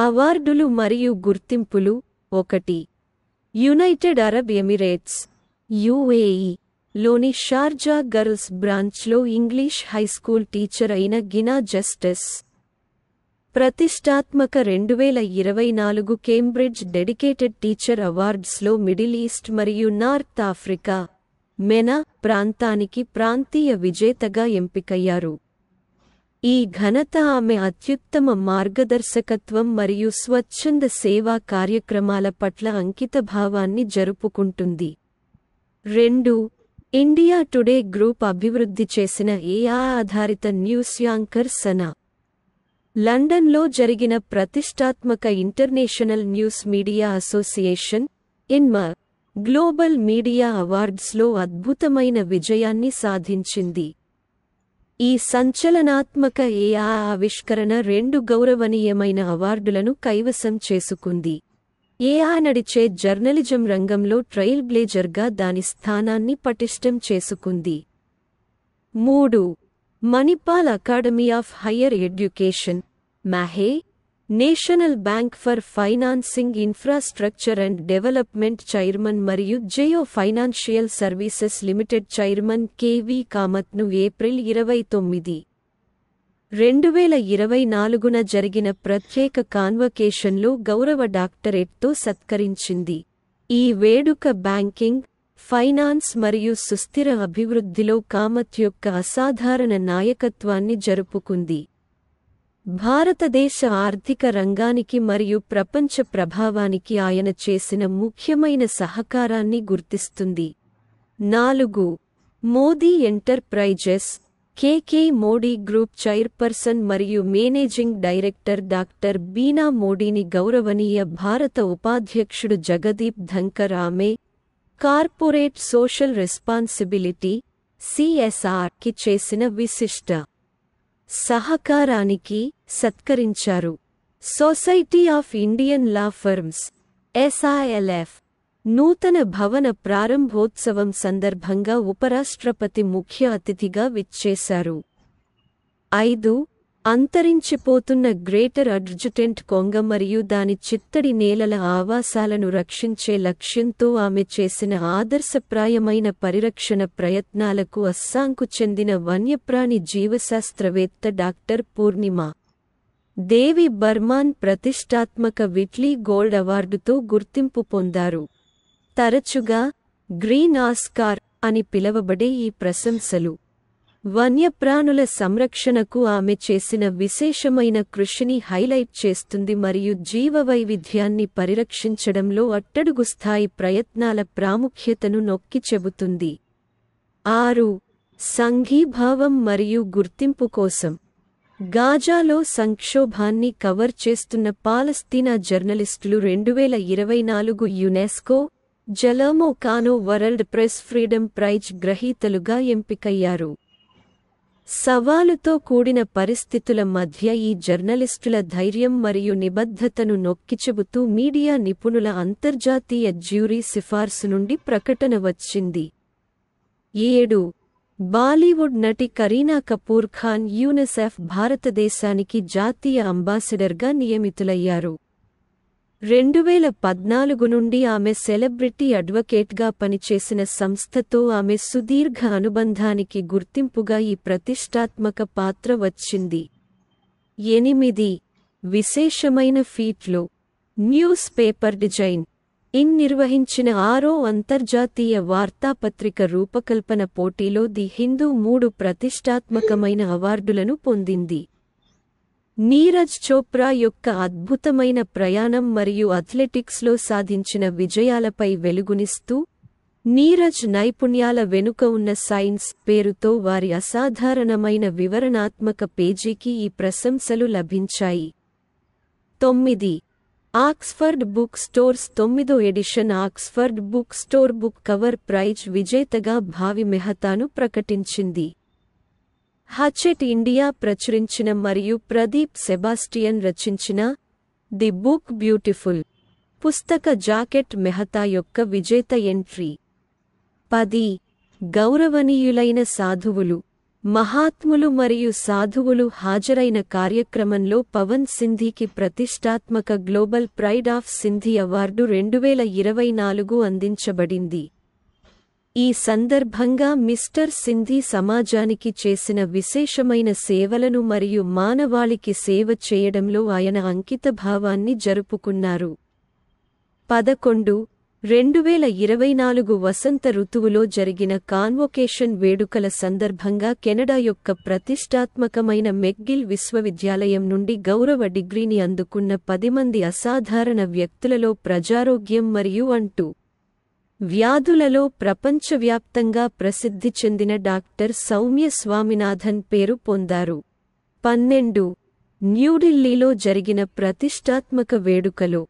అవార్డులు మరియు గుర్తింపులు 1. యునైటెడ్ అరబ్ ఎమిరేట్స్ యుఏఈ లోని షార్జా గర్ల్స్ బ్రాంచ్లో ఇంగ్లీష్ హైస్కూల్ టీచర్ అయిన గినా జస్టిస్ ప్రతిష్టాత్మక 2024 కేంబ్రిడ్జ్ డెడికేటెడ్ టీచర్ అవార్డ్స్లో మిడిల్ ఈస్ట్ మరియు నార్త్ ఆఫ్రికా మెనా ప్రాంతానికి ప్రాంతీయ విజేతగా ఎంపికయ్యారు. ఈ ఘనత ఆమె అత్యుత్తమ మార్గదర్శకత్వం మరియు స్వచ్ఛంద సేవా కార్యక్రమాల పట్ల అంకితభావాన్ని జరుపుకుంటుంది. 2. ఇండియా టుడే గ్రూప్ అభివృద్ధి చేసిన ఏఐ ఆధారిత న్యూస్ యాంకర్ సనా లండన్లో జరిగిన ప్రతిష్టాత్మక International News Media Association INMA Global Media అవార్డ్స్లో అద్భుతమైన విజయాన్ని సాధించింది. ఈ సంచలనాత్మక ఏఐ ఆవిష్కరణ 2 గౌరవనీయమైన అవార్డులను కైవసం చేసుకుంది. ఏఐ నడిచే జర్నలిజం రంగంలో ట్రైల్ బ్లేజర్గా దాని స్థానాన్ని పటిష్టం చేసుకుంది. 3. Manipal Academy of Higher Education MAHE National Bank for Financing Infrastructure and Development chairman మరియు Jio Financial Services Limited chairman K కామత్ను ఏప్రిల్ 29, 2024న జరిగిన ప్రత్యేక కాన్వకేషన్లో గౌరవ డాక్టరేట్తో సత్కరించింది. ఈ వేడుక బ్యాంకింగ్, ఫైనాన్స్ మరియు సుస్థిర అభివృద్ధిలో కామత్ యొక్క అసాధారణ నాయకత్వాన్ని జరుపుకుంది. భారతదేశ ఆర్థిక రంగానికి మరియు ప్రపంచ ప్రభావానికి ఆయన చేసిన ముఖ్యమైన సహకారాన్ని గుర్తిస్తుంది. 4. Modi enterprises KK Modi group chairperson మరియు మేనేజింగ్ డైరెక్టర్ డాక్టర్ బీనా మోడీని గౌరవనీయ భారత ఉపాధ్యక్షుడు జగదీప్ ధన్కర్ ఆమె కార్పొరేట్ సోషల్ రెస్పాన్సిబిలిటీ (CSR)కి చేసిన విశిష్ట సహకారానికి సత్కరించారు. Society of Indian law firms (SILF) నూతన భవన ప్రారంభోత్సవం సందర్భంగా ఉపరాష్ట్రపతి ముఖ్య అతిథిగా విచ్చేశారు. 5. అంతరించిపోతున్న గ్రేటర్ అడ్జుటెంట్ కొంగ మరియు దాని చిత్తడి నేలల ఆవాసాలను రక్షించే లక్ష్యంతో ఆమె చేసిన ఆదర్శప్రాయమైన పరిరక్షణ ప్రయత్నాలకు అస్సాంకు చెందిన వన్యప్రాణి జీవశాస్త్రవేత్త డాక్టర్ పూర్ణిమా దేవి బర్మాన్ ప్రతిష్టాత్మక విట్లీ గోల్డ్ అవార్డుతో గుర్తింపు పొందారు. తరచుగా గ్రీన్ ఆస్కార్ అని పిలవబడే ఈ ప్రశంసలు వన్యప్రాణుల సంరక్షణకు ఆమె చేసిన విశేషమైన కృషిని హైలైట్ చేస్తుంది మరియు జీవవైవిధ్యాన్ని పరిరక్షించడంలో అట్టడుగు స్థాయి ప్రయత్నాల ప్రాముఖ్యతను నొక్కి చెబుతుంది. 6. సంఘీభావం మరియు గుర్తింపు కోసం గాజాలో సంక్షోభాన్ని కవర్ చేస్తున్న పాలస్తీనా జర్నలిస్టులు 2024 యునెస్కో జలమో కానో వరల్డ్ ప్రెస్ ఫ్రీడమ్ ప్రైజ్ గ్రహీతలుగా ఎంపికయ్యారు. సవాలుతో కూడిన పరిస్థితుల మధ్య ఈ జర్నలిస్టుల ధైర్యం మరియు నిబద్ధతను నొక్కిచెబుతూ మీడియా నిపుణుల అంతర్జాతీయ జ్యూరీ సిఫార్సు నుండి ప్రకటన వచ్చింది. 7. బాలీవుడ్ నటి కరీనా కపూర్ ఖాన్ యూనిసెఫ్ భారతదేశానికి జాతీయ అంబాసిడర్గా నియమితులయ్యారు. 2014 నుండి ఆమె సెలబ్రిటీ అడ్వకేట్గా పనిచేసిన సంస్థతో ఆమె సుదీర్ఘ అనుబంధానికి గుర్తింపుగా ఈ ప్రతిష్టాత్మక పాత్ర వచ్చింది. 8. విశేషమైన ఫీట్లు న్యూస్ పేపర్ డిజైన్ ఇన్ నిర్వహించిన 6వ అంతర్జాతీయ వార్తాపత్రిక రూపకల్పన పోటీలో ది హిందూ 3 ప్రతిష్టాత్మకమైన అవార్డులను పొందింది. నీరజ్ చోప్రా యొక్క అద్భుతమైన ప్రయాణం మరియు అథ్లెటిక్స్లో సాధించిన విజయాలపై వెలుగునిస్తూ నీరజ్ నైపుణ్యాల వెనుక ఉన్న సైన్స్ పేరుతో వారి అసాధారణమైన వివరణాత్మక పేజీకి ఈ ప్రశంసలు లభించాయి. 9. ఆక్స్ఫర్డ్ బుక్ స్టోర్స్ 9వ edition Oxford Book Store Book Cover Prize విజేతగా భావి మెహతాను ప్రకటించింది. హచెట్ ఇండియా ప్రచురించిన మరియు ప్రదీప్ సెబాస్టియన్ రచించిన ది బుక్ బ్యూటిఫుల్ పుస్తక జాకెట్ మెహతా యొక్క విజేత ఎంట్రీ. 10. గౌరవనీయులైన సాధువులు మహాత్ములు మరియు సాధువులు హాజరైన కార్యక్రమంలో పవన్ సింధీకి ప్రతిష్టాత్మక global pride of Sindhi award 2024 అందించబడింది. ఈ సందర్భంగా మిస్టర్ సింధీ సమాజానికి చేసిన విశేషమైన సేవలను మరియు మానవాళికి సేవ చేయడంలో ఆయన అంకితభావాన్ని జరుపుకున్నారు. 2024 వసంత ఋతువులో జరిగిన కాన్వొకేషన్ వేడుకల సందర్భంగా కెనడా యొక్క ప్రతిష్టాత్మకమైన మెక్గిల్ విశ్వవిద్యాలయం నుండి గౌరవ డిగ్రీని అందుకున్న 10 మంది అసాధారణ వ్యక్తులలో ప్రజారోగ్యం మరియు అంటు వ్యాధులలో ప్రపంచవ్యాప్తంగా ప్రసిద్ధి చెందిన డాక్టర్ సౌమ్య స్వామినాథన్ పేరు పొందారు. 12 న్యూఢిల్లీలో జరిగిన ప్రతిష్టాత్మక వేడుకలో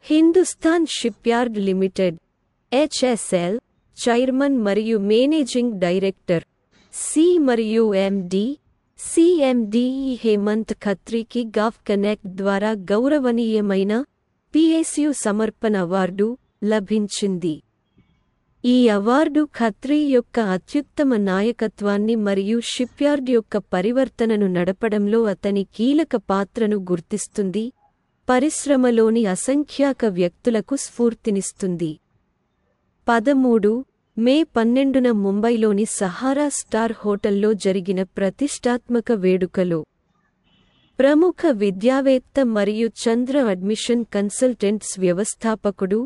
Hindustan shipyard limited HSL chairman మరియు మేనేజింగ్ డైరెక్టర్ సి మరియు CMD హేమంత్ ఖత్రీకి గావ్ కనెక్ట్ ద్వారా గౌరవనీయమైన PSU సమర్పణ అవార్డు లభించింది. ఈ అవార్డు ఖత్రీ యొక్క అత్యుత్తమ నాయకత్వాన్ని మరియు షిప్యార్డ్ యొక్క పరివర్తనను నడపడంలో అతని కీలక పాత్రను గుర్తిస్తుంది, పరిశ్రమలోని అసంఖ్యాక వ్యక్తులకు స్ఫూర్తినిస్తుంది. 13 మే 12న ముంబైలోని సహారా స్టార్ హోటల్లో జరిగిన ప్రతిష్టాత్మక వేడుకలో ప్రముఖ విద్యావేత్త మరియు చంద్ర అడ్మిషన్ కన్సల్టెంట్స్ వ్యవస్థాపకుడు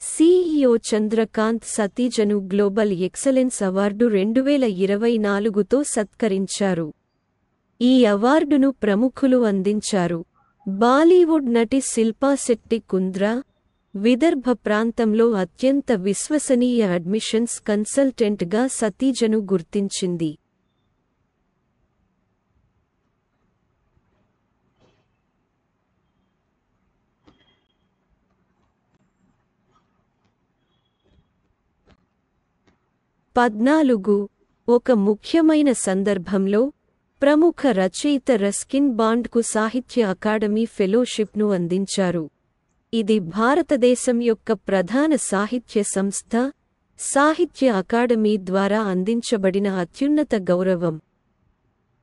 CEO చంద్రకాంత్ సతీజను గ్లోబల్ ఎక్సలెన్స్ అవార్డు 2024తో సత్కరించారు. ఈ అవార్డును ప్రముఖులు అందించారు. బాలీవుడ్ నటి శిల్పా శెట్టి కుంద్రా విదర్భ ప్రాంతంలో అత్యంత విశ్వసనీయ అడ్మిషన్స్ కన్సల్టెంట్గా సతీజను గుర్తించింది. ఒక ముఖ్యమైన సందర్భంలో ప్రముఖ రచయిత రస్కిన్ బాండ్కు సాహిత్య అకాడమీ ఫెలోషిప్ను అందించారు. ఇది భారతదేశం యొక్క ప్రధాన సాహిత్య సంస్థ సాహిత్య అకాడమీ ద్వారా అందించబడిన అత్యున్నత గౌరవం.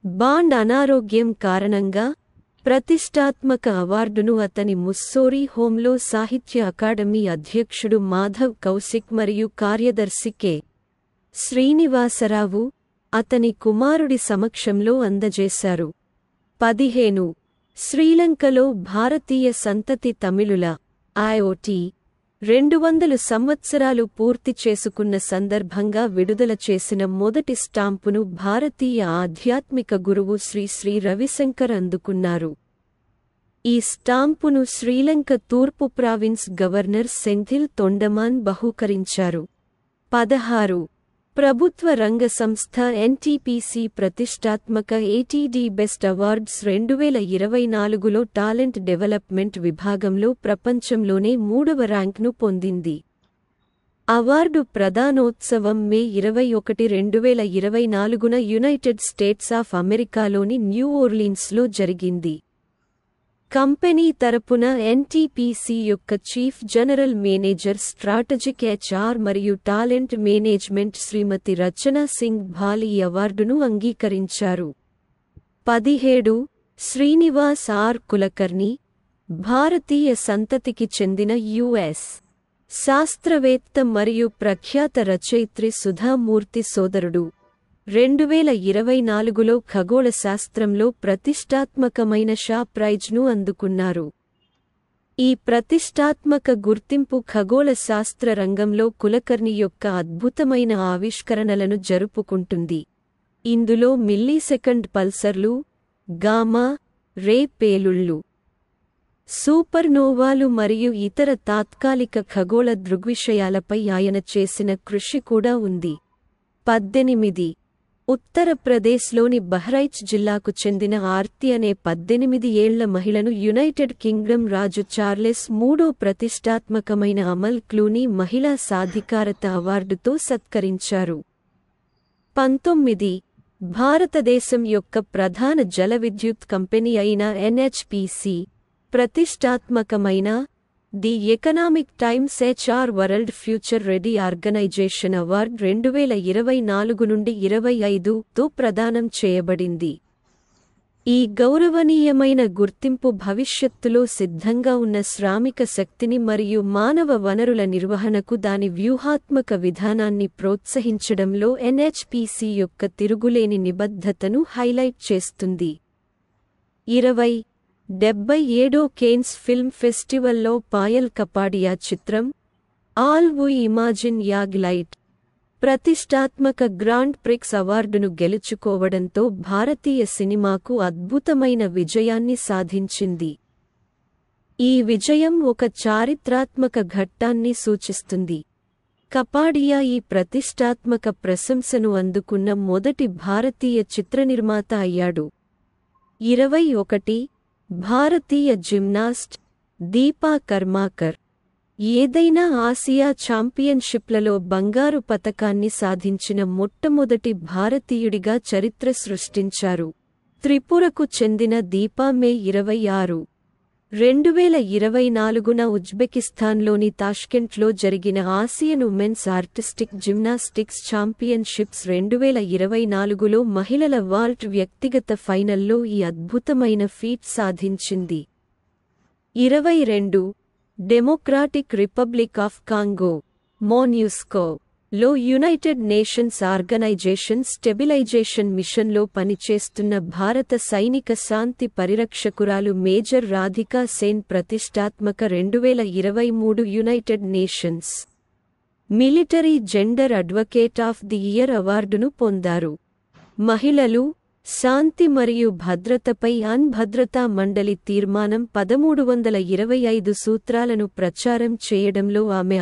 బాండ్ అనారోగ్యం కారణంగా ప్రతిష్టాత్మక అవార్డును అతని ముస్సోరీ హోంలో సాహిత్య అకాడమీ అధ్యక్షుడు మాధవ్ కౌశిక్ మరియు కార్యదర్శి కె. శ్రీనివాసరావు అతని కుమారుడి సమక్షంలో అందజేశారు. 15 శ్రీలంకలో భారతీయ సంతతి తమిళుల IOT 200 సంవత్సరాలు పూర్తి చేసుకున్న సందర్భంగా విడుదల చేసిన మొదటి స్టాంపును భారతీయ ఆధ్యాత్మిక గురువు శ్రీ రవిశంకర్ అందుకున్నారు. ఈ స్టాంపును శ్రీలంక తూర్పు ప్రావిన్స్ గవర్నర్ సెంథిల్ తొండమాన్ బహూకరించారు. 16 ప్రభుత్వ రంగ సంస్థ NTPC ప్రతిష్టాత్మక ATD బెస్ట్ అవార్డ్స్ 2024లో టాలెంట్ డెవలప్మెంట్ విభాగంలో ప్రపంచంలోనే 3వ ర్యాంక్ను పొందింది. అవార్డు ప్రదానోత్సవం మే 21, 2024న యునైటెడ్ స్టేట్స్ ఆఫ్ అమెరికాలోని న్యూ ఓర్లీన్స్లో జరిగింది. కంపెనీ తరపున NTPC యొక్క chief general manager strategic HR మరియు టాలెంట్ మేనేజ్మెంట్ శ్రీమతి రచనా సింగ్ భాల్ ఈ అవార్డును అంగీకరించారు. 17 శ్రీనివాస్ కులకర్ణి భారతీయ సంతతికి చెందిన US శాస్త్రవేత్త మరియు ప్రఖ్యాత రచయిత్రి సుధామూర్తి సోదరుడు. 2024లో ఖగోళ శాస్త్రంలో ప్రతిష్టాత్మకమైన షా ప్రైజ్ను అందుకున్నారు. ఈ ప్రతిష్టాత్మక గుర్తింపు ఖగోళ శాస్త్ర రంగంలో కులకర్ణి యొక్క అద్భుతమైన ఆవిష్కరణలను జరుపుకుంటుంది. ఇందులో మిల్లీసెకండ్ పల్సర్లు, గామా రే పేలుళ్లు, సూపర్నోవాలు మరియు ఇతర తాత్కాలిక ఖగోళ దృగ్విషయాలపై ఆయన చేసిన కృషి కూడా ఉంది. 18 ఉత్తరప్రదేశ్లోని బహ్రైచ్ జిల్లాకు చెందిన ఆర్తి అనే 18 ఏళ్ల మహిళను యునైటెడ్ కింగ్డమ్ రాజు చార్లెస్ మూడో ప్రతిష్టాత్మకమైన అమల్ క్లూనీ మహిళా సాధికారత అవార్డుతో సత్కరించారు. 19 భారతదేశం యొక్క ప్రధాన జల విద్యుత్ కంపెనీ అయిన NHPC ప్రతిష్టాత్మకమైన the economic times HR world future ready organisation award 2024 నుండి 25తో ప్రదానం చేయబడింది. ఈ గౌరవనీయమైన గుర్తింపు భవిష్యత్తులో సిద్ధంగా ఉన్న శ్రామిక శక్తిని మరియు మానవ వనరుల నిర్వహణకు దాని వ్యూహాత్మక విధానాన్ని ప్రోత్సహించడంలో NHPC యొక్క తిరుగులేని నిబద్ధతను హైలైట్ చేస్తుంది. 77వ కేన్స్ ఫిల్మ్ ఫెస్టివల్లో పాయల్ కపాడియా చిత్రం ఆల్ వు ఇమాజిన్ యాగ్ లైట్ ప్రతిష్టాత్మక గ్రాండ్ ప్రిక్స్ అవార్డును గెలుచుకోవడంతో భారతీయ సినిమాకు అద్భుతమైన విజయాన్ని సాధించింది. ఈ విజయం ఒక చారిత్రాత్మక ఘట్టాన్ని సూచిస్తుంది. కపాడియా ఈ ప్రతిష్టాత్మక ప్రశంసను అందుకున్న మొదటి భారతీయ చిత్రనిర్మాత అయ్యాడు. 21 భారతీయ జిమ్నాస్ట్ దీపా కర్మాకర్ ఏదైనా ఆసియా ఛాంపియన్షిప్లలో బంగారు పతకాన్ని సాధించిన మొట్టమొదటి భారతీయుడిగా చరిత్ర సృష్టించారు. త్రిపురకు చెందిన దీపా మే 26, 2024న ఉజ్బెకిస్తాన్లోని తాష్కెంట్లో జరిగిన Asian women's artistic gymnastics championships 2024లో మహిళల వాల్ట్ వ్యక్తిగత ఫైనల్లో ఈ అద్భుతమైన ఫీట్ సాధించింది. 22 Democratic Republic of Congo MONUSCO లో యునైటెడ్ నేషన్స్ ఆర్గనైజేషన్ స్టెబిలైజేషన్ మిషన్లో పనిచేస్తున్న భారత సైనిక శాంతి పరిరక్షకురాలు మేజర్ రాధికా సేన్ ప్రతిష్టాత్మక 2023 United Nations Military Gender Advocate of the Year అవార్డును పొందారు. మహిళలు, శాంతి మరియు భద్రతపై భద్రతా మండలి తీర్మానం 1325 సూత్రాలను ప్రచారం చేయడంలో ఆమె